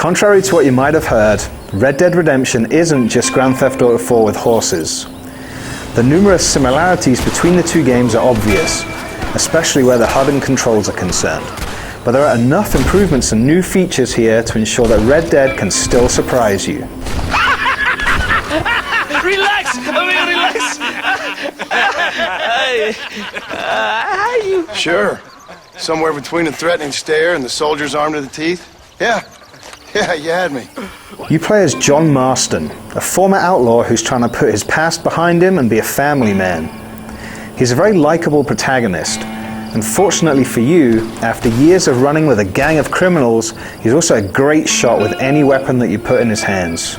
Contrary to what you might have heard, Red Dead Redemption isn't just Grand Theft Auto 4 with horses. The numerous similarities between the two games are obvious, especially where the HUD and controls are concerned. But there are enough improvements and new features here to ensure that Red Dead can still surprise you. Relax! How you? Sure. Somewhere between a threatening stare and the soldier's arm to the teeth? Yeah, you had me. You play as John Marston, a former outlaw who's trying to put his past behind him and be a family man. He's a very likable protagonist. Unfortunately for you, after years of running with a gang of criminals, he's also a great shot with any weapon that you put in his hands.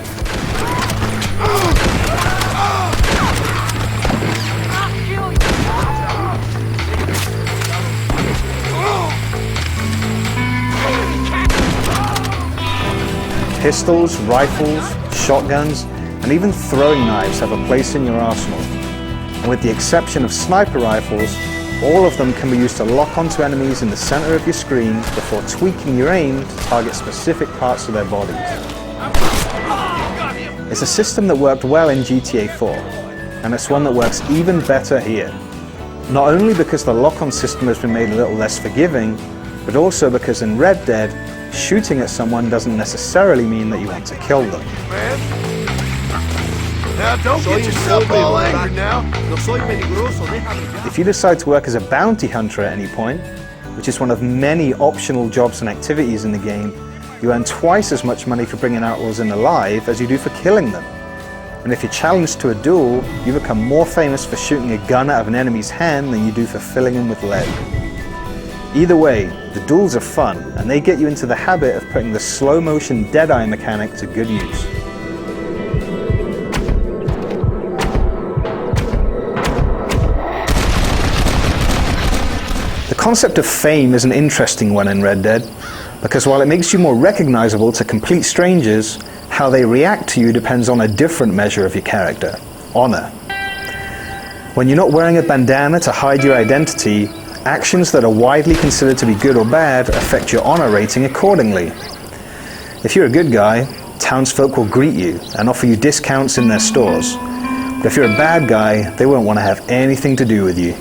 Pistols, rifles, shotguns, and even throwing knives have a place in your arsenal. And with the exception of sniper rifles, all of them can be used to lock onto enemies in the center of your screen before tweaking your aim to target specific parts of their bodies. It's a system that worked well in GTA 4, and it's one that works even better here. Not only because the lock-on system has been made a little less forgiving, but also because in Red Dead, shooting at someone doesn't necessarily mean that you want to kill them. Now don't get yourself all angry now. If you decide to work as a bounty hunter at any point, which is one of many optional jobs and activities in the game, you earn twice as much money for bringing outlaws in alive as you do for killing them. And if you're challenged to a duel, you become more famous for shooting a gun out of an enemy's hand than you do for filling him with lead. Either way, the duels are fun, and they get you into the habit of putting the slow-motion dead-eye mechanic to good use. The concept of fame is an interesting one in Red Dead, because while it makes you more recognizable to complete strangers, how they react to you depends on a different measure of your character: honor. When you're not wearing a bandana to hide your identity, actions that are widely considered to be good or bad affect your honor rating accordingly. If you're a good guy, townsfolk will greet you and offer you discounts in their stores. But if you're a bad guy, they won't want to have anything to do with you.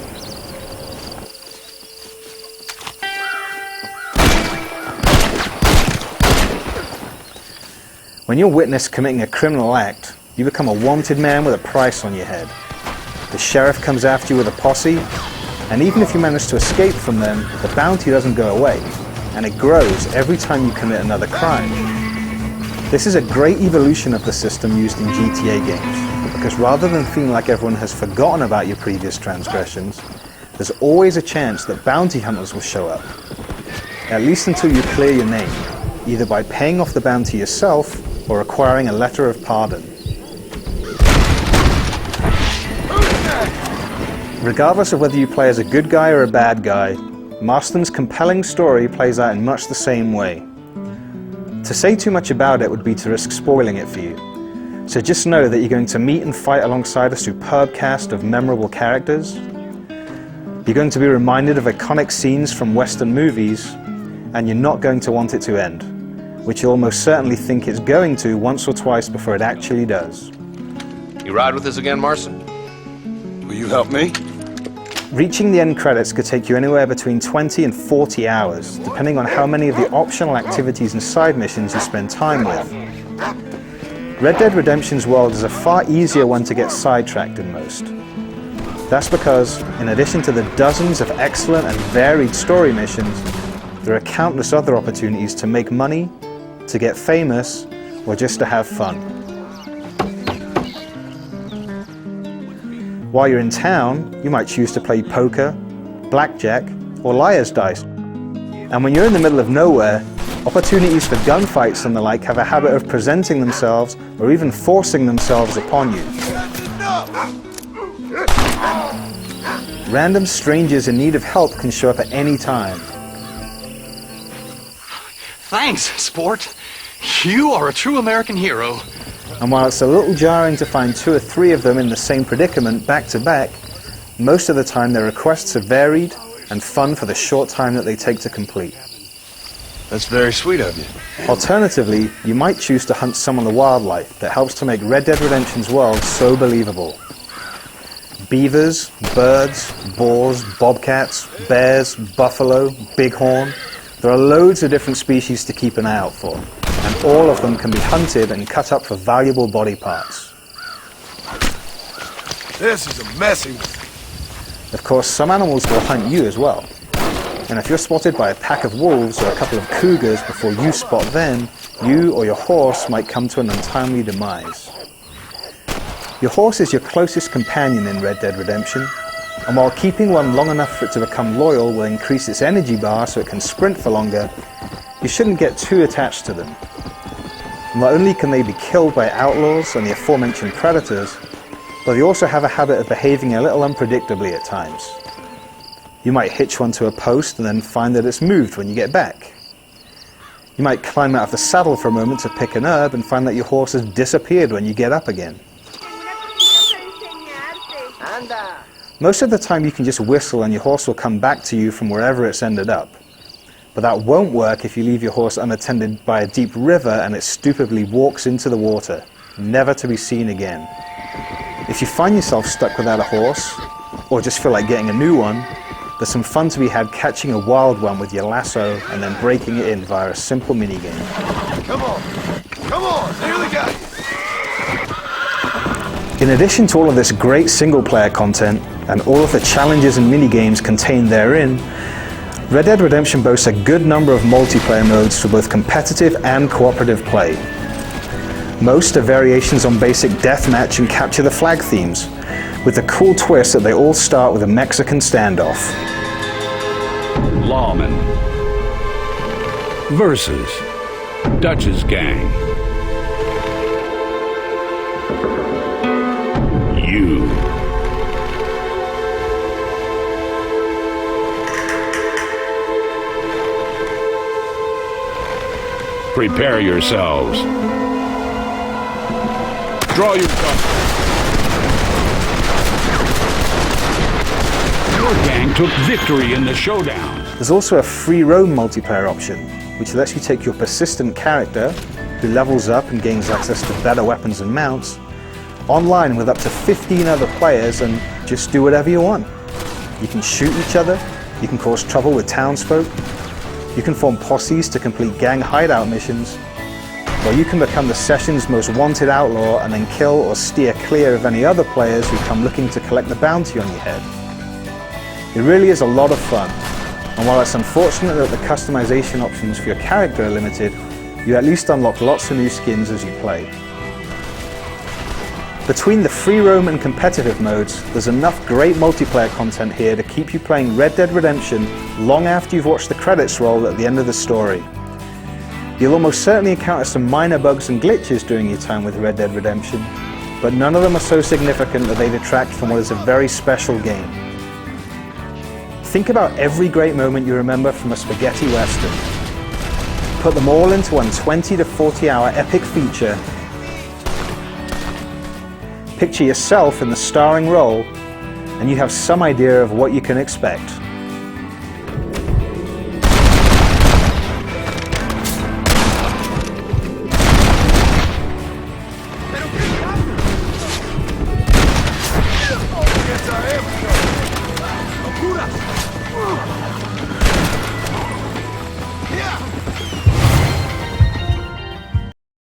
When you're witnessed committing a criminal act, you become a wanted man with a price on your head. The sheriff comes after you with a posse, and even if you manage to escape from them, the bounty doesn't go away, and it grows every time you commit another crime. This is a great evolution of the system used in GTA games, because rather than feeling like everyone has forgotten about your previous transgressions, there's always a chance that bounty hunters will show up, at least until you clear your name, either by paying off the bounty yourself or acquiring a letter of pardon. Regardless of whether you play as a good guy or a bad guy, Marston's compelling story plays out in much the same way. To say too much about it would be to risk spoiling it for you, so just know that you're going to meet and fight alongside a superb cast of memorable characters. You're going to be reminded of iconic scenes from Western movies, and you're not going to want it to end, which you'll almost certainly think it's going to once or twice before it actually does. You ride with us again, Marston? Will you help me? Reaching the end credits could take you anywhere between 20 and 40 hours, depending on how many of the optional activities and side missions you spend time with. Red Dead Redemption's world is a far easier one to get sidetracked than most. That's because, in addition to the dozens of excellent and varied story missions, there are countless other opportunities to make money, to get famous, or just to have fun. While you're in town, you might choose to play poker, blackjack, or liar's dice. And when you're in the middle of nowhere, opportunities for gunfights and the like have a habit of presenting themselves or even forcing themselves upon you. Random strangers in need of help can show up at any time. Thanks, sport. You are a true American hero. And while it's a little jarring to find 2 or 3 of them in the same predicament back to back, most of the time their requests are varied and fun for the short time that they take to complete. That's very sweet of you. Alternatively, you might choose to hunt some of the wildlife that helps to make Red Dead Redemption's world so believable. Beavers, birds, boars, bobcats, bears, buffalo, bighorn. There are loads of different species to keep an eye out for, and all of them can be hunted and cut up for valuable body parts. This is a messy one. Of course, some animals will hunt you as well. And if you're spotted by a pack of wolves or a couple of cougars before you spot them, you or your horse might come to an untimely demise. Your horse is your closest companion in Red Dead Redemption, and while keeping one long enough for it to become loyal will increase its energy bar so it can sprint for longer, you shouldn't get too attached to them. Not only can they be killed by outlaws and the aforementioned predators, but they also have a habit of behaving a little unpredictably at times. You might hitch one to a post and then find that it's moved when you get back. You might climb out of the saddle for a moment to pick an herb and find that your horse has disappeared when you get up again. Most of the time you can just whistle and your horse will come back to you from wherever it's ended up. But that won't work if you leave your horse unattended by a deep river and it stupidly walks into the water, never to be seen again. If you find yourself stuck without a horse, or just feel like getting a new one, there's some fun to be had catching a wild one with your lasso and then breaking it in via a simple minigame. Come on, nearly got you. In addition to all of this great single-player content and all of the challenges and minigames contained therein, Red Dead Redemption boasts a good number of multiplayer modes for both competitive and cooperative play. Most are variations on basic deathmatch and capture the flag themes, with the cool twist that they all start with a Mexican standoff. Lawman versus Dutch's gang. You. Prepare yourselves. Draw your gun. Your gang took victory in the showdown. There's also a free roam multiplayer option, which lets you take your persistent character, who levels up and gains access to better weapons and mounts, online with up to 15 other players and just do whatever you want. You can shoot each other, you can cause trouble with townsfolk, you can form posses to complete gang hideout missions, or you can become the session's most wanted outlaw and then kill or steer clear of any other players who come looking to collect the bounty on your head. It really is a lot of fun, and while it's unfortunate that the customization options for your character are limited, you at least unlock lots of new skins as you play. Between the free roam and competitive modes, there's enough great multiplayer content here to keep you playing Red Dead Redemption long after you've watched the credits roll at the end of the story. You'll almost certainly encounter some minor bugs and glitches during your time with Red Dead Redemption, but none of them are so significant that they detract from what is a very special game. Think about every great moment you remember from a spaghetti western. Put them all into one 20 to 40 hour epic feature. Picture yourself in the starring role, and you have some idea of what you can expect.